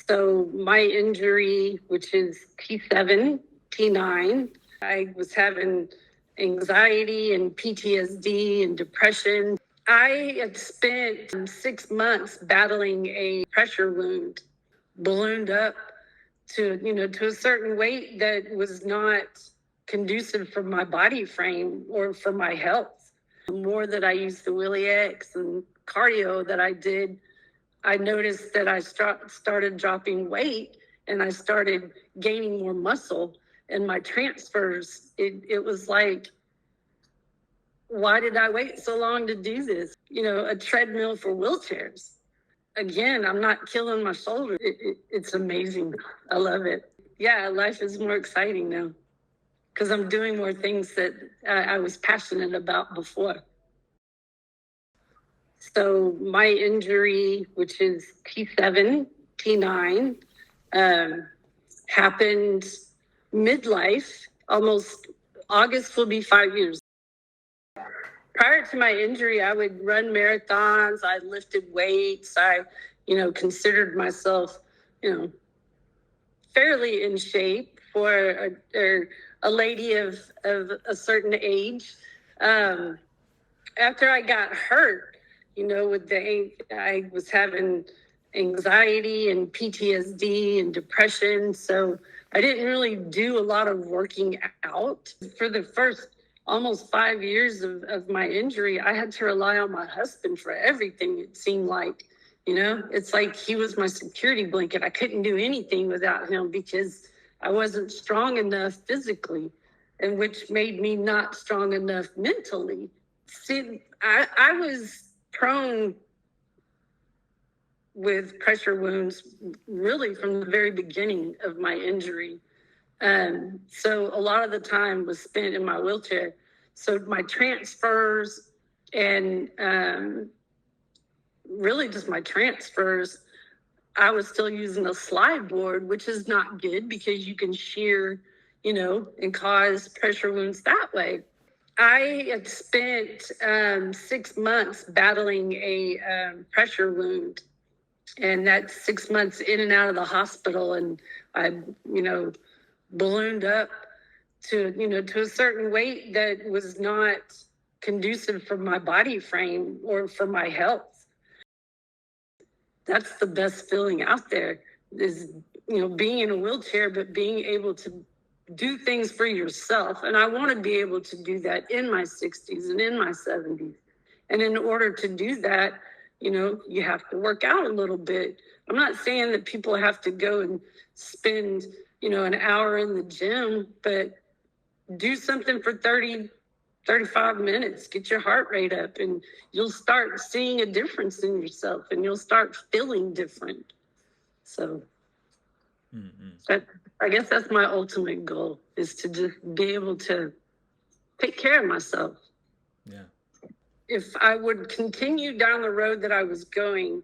So my injury, which is T7, T9, I was having anxiety and PTSD and depression. I had spent 6 months battling a pressure wound, ballooned up to a certain weight that was not conducive for my body frame or for my health. The more that I used the Willie X and cardio that I did, I noticed that I started dropping weight and I started gaining more muscle. And my transfers, it was like, why did I wait so long to do this? A treadmill for wheelchairs. Again, I'm not killing my shoulder. It's amazing. I love it. Yeah, life is more exciting now because I'm doing more things that I was passionate about before. So my injury, which is T7, T9, happened midlife. Almost August will be 5 years. Prior to my injury, I would run marathons. I lifted weights. I, considered myself, fairly in shape for a lady of a certain age. After I got hurt, I was having anxiety and PTSD and depression. So I didn't really do a lot of working out. For the first almost 5 years of my injury, I had to rely on my husband for everything, it seemed like. It's like he was my security blanket. I couldn't do anything without him because I wasn't strong enough physically, and which made me not strong enough mentally. See, I was prone with pressure wounds really from the very beginning of my injury. So a lot of the time was spent in my wheelchair. So my transfers and really just my transfers, I was still using a slide board, which is not good because you can shear, and cause pressure wounds that way. I had spent 6 months battling a pressure wound, and that's 6 months in and out of the hospital. And I, ballooned up to a certain weight that was not conducive for my body frame or for my health. That's the best feeling out there is, being in a wheelchair, but being able to do things for yourself. And I want to be able to do that in my 60s and in my 70s. And in order to do that, you have to work out a little bit. I'm not saying that people have to go and spend, an hour in the gym, but do something for 30, 35 minutes, get your heart rate up, and you'll start seeing a difference in yourself and you'll start feeling different. So I guess that's my ultimate goal, is to just be able to take care of myself. Yeah. If I would continue down the road that I was going,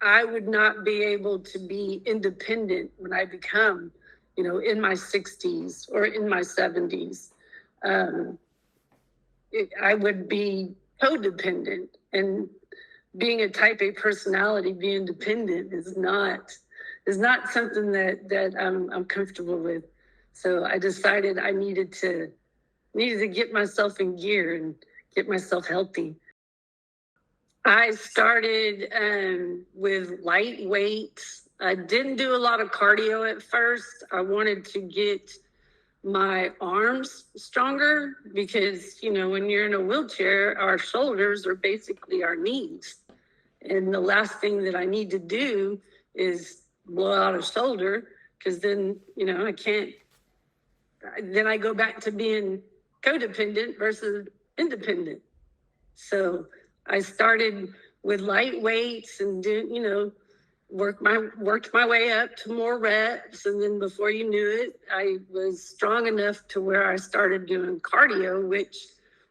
I would not be able to be independent when I become, in my 60s or in my 70s. I would be codependent, and being a type A personality, being dependent is not something that I'm comfortable with. So I decided I needed to get myself in gear and get myself healthy. I started with light weights. I didn't do a lot of cardio at first. I wanted to get my arms stronger because, when you're in a wheelchair, our shoulders are basically our knees. And the last thing that I need to do is blow out a shoulder, because then, I can't, then I go back to being codependent versus independent. So I started with light weights and worked my way up to more reps. And then before you knew it, I was strong enough to where I started doing cardio, which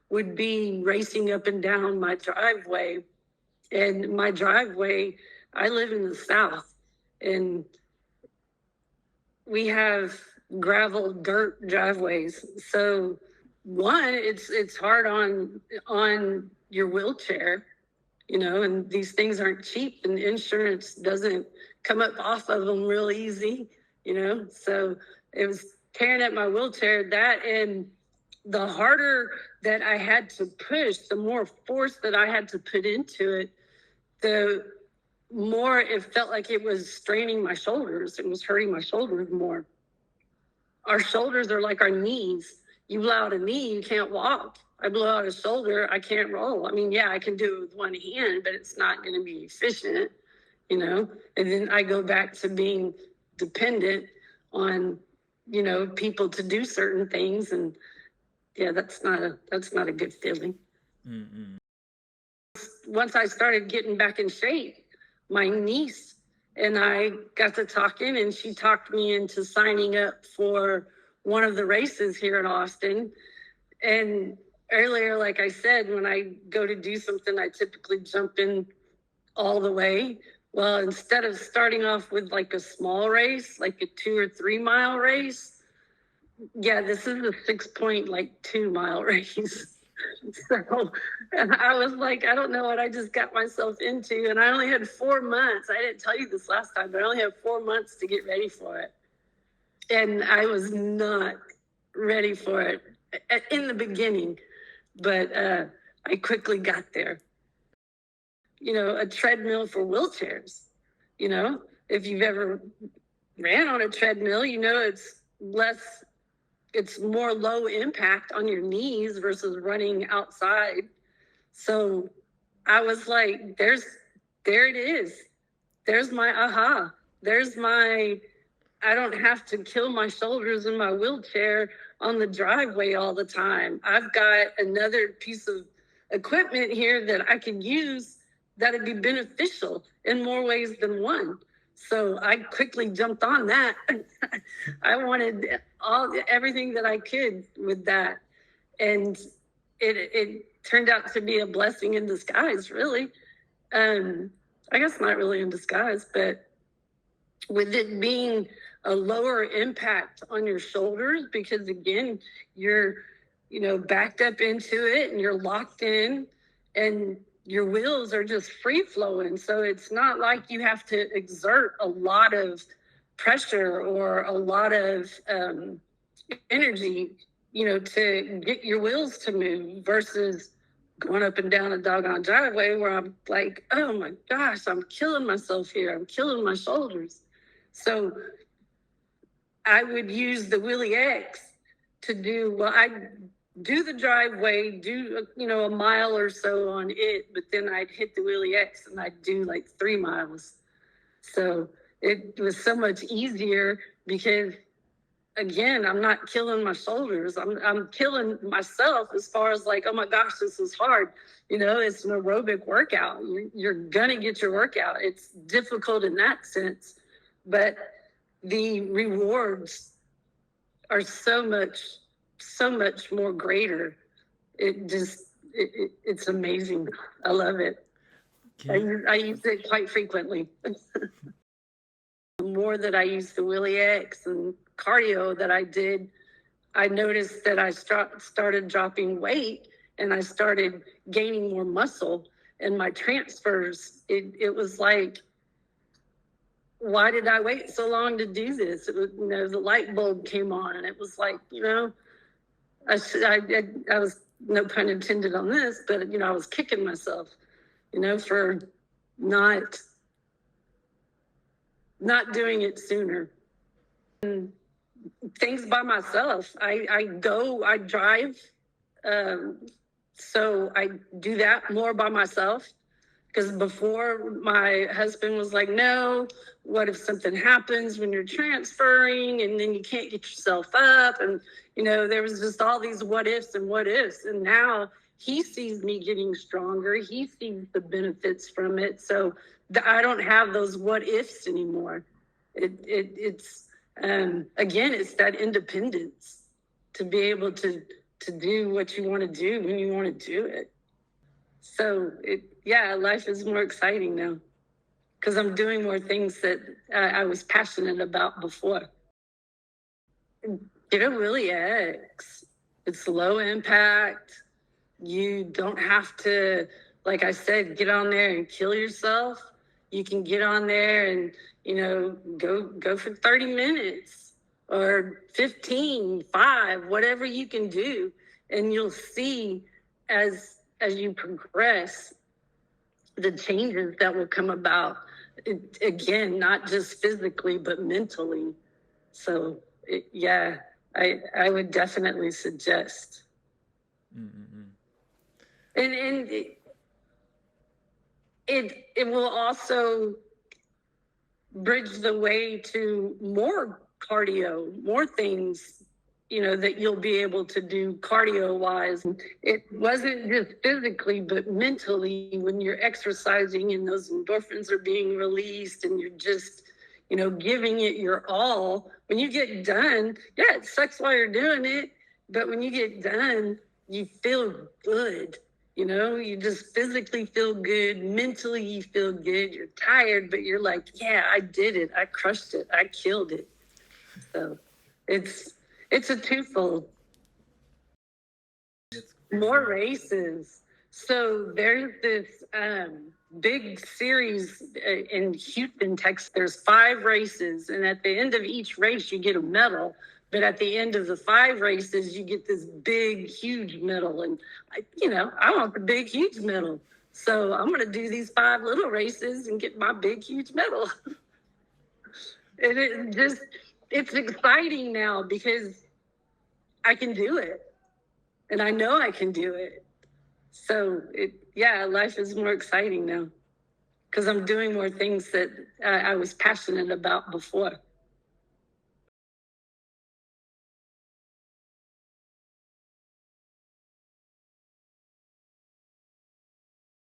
would be racing up and down my driveway. And my driveway, I live in the South, and we have gravel, dirt driveways. So one, it's hard on your wheelchair, and these things aren't cheap, and insurance doesn't come up off of them real easy, you know? So it was tearing up my wheelchair, that, and the harder that I had to push, the more force that I had to put into it, the more it felt like it was straining my shoulders. It was hurting my shoulders more. Our shoulders are like our knees. You blow out a knee, you can't walk. I blow out a shoulder, I can't roll. I mean, yeah, I can do it with one hand, but it's not going to be efficient, you know? And then I go back to being dependent on, you know, people to do certain things. And yeah, that's not a good feeling. Mm-mm. Once I started getting back in shape, my niece and I got to talking, and she talked me into signing up for one of the races here in Austin. And earlier, like I said, when I go to do something, I typically jump in all the way. Well, instead of starting off with like a small race, like a 2 or 3 mile race, yeah, this is a 6.2 mile race. So, and I was like, I don't know what I just got myself into. And I only had 4 months. I didn't tell you this last time, but I only had 4 months to get ready for it. And I was not ready for it in the beginning, but I quickly got there. You know, a treadmill for wheelchairs, you know, if you've ever ran on a treadmill, you know, it's more low impact on your knees versus running outside. So I was like, there it is. There's my aha. There's my, I don't have to kill my shoulders in my wheelchair on the driveway all the time. I've got another piece of equipment here that I can use that'd be beneficial in more ways than one. So I quickly jumped on that. I wanted everything that I could with that. And it turned out to be a blessing in disguise, really. I guess not really in disguise, but with it being a lower impact on your shoulders, because again, you're, you know, backed up into it and you're locked in, and your wheels are just free flowing. So it's not like you have to exert a lot of pressure or a lot of energy, you know, to get your wheels to move, versus going up and down a doggone driveway where I'm like, oh my gosh, I'm killing myself here. I'm killing my shoulders. So I would use the Willie X to do, well, I do the driveway, do, you know, a mile or so on it, but then I'd hit the Willie X and I'd do like 3 miles. So it was so much easier because, again, I'm not killing my shoulders. I'm killing myself as far as like, oh my gosh, this is hard. You know, it's an aerobic workout. You're going to get your workout. It's difficult in that sense, but the rewards are so much more greater. It's amazing. I love it. I use it quite frequently. The more that I use the Willie X and cardio that I did, I noticed that I started dropping weight and I started gaining more muscle. And my transfers, it was like, why did I wait so long to do this? It was, you know, the light bulb came on, and it was like, you know, I was, no pun intended on this, but, you know, I was kicking myself, you know, for not doing it sooner. And things by myself. I drive. So I do that more by myself. Because before, my husband was like, no, what if something happens when you're transferring and then you can't get yourself up? And, you know, there was just all these what ifs and what ifs. And now he sees me getting stronger. He sees the benefits from it. So I don't have those what ifs anymore. It's again, it's that independence to be able to do what you want to do when you want to do it. So life is more exciting now because I'm doing more things that I was passionate about before. Get a Willie X. It's low impact. You don't have to, like I said, get on there and kill yourself. you can get on there and, go for 30 minutes or 15, 5, whatever you can do. And you'll see as you progress, the changes that will come about. Again, not just physically, but mentally. So, I would definitely suggest. Mm-hmm. And it will also bridge the way to more cardio, more things, that you'll be able to do cardio wise. It wasn't just physically, but mentally when you're exercising and those endorphins are being released and you're just, giving it your all. When you get done, it sucks while you're doing it, but when you get done, you feel good. You just physically feel good. Mentally, you feel good. You're tired, but you're like, yeah, I did it. I crushed it. I killed it. So it's a twofold. More races. So there's this big series in Houston, Texas. There's 5 races, and at the end of each race, you get a medal. But at the end of the 5 races, you get this big, huge medal. And, I want the big, huge medal. So I'm going to do these 5 little races and get my big, huge medal. And it's exciting now because I can do it. And I know I can do it. So, life is more exciting now because I'm doing more things that I was passionate about before.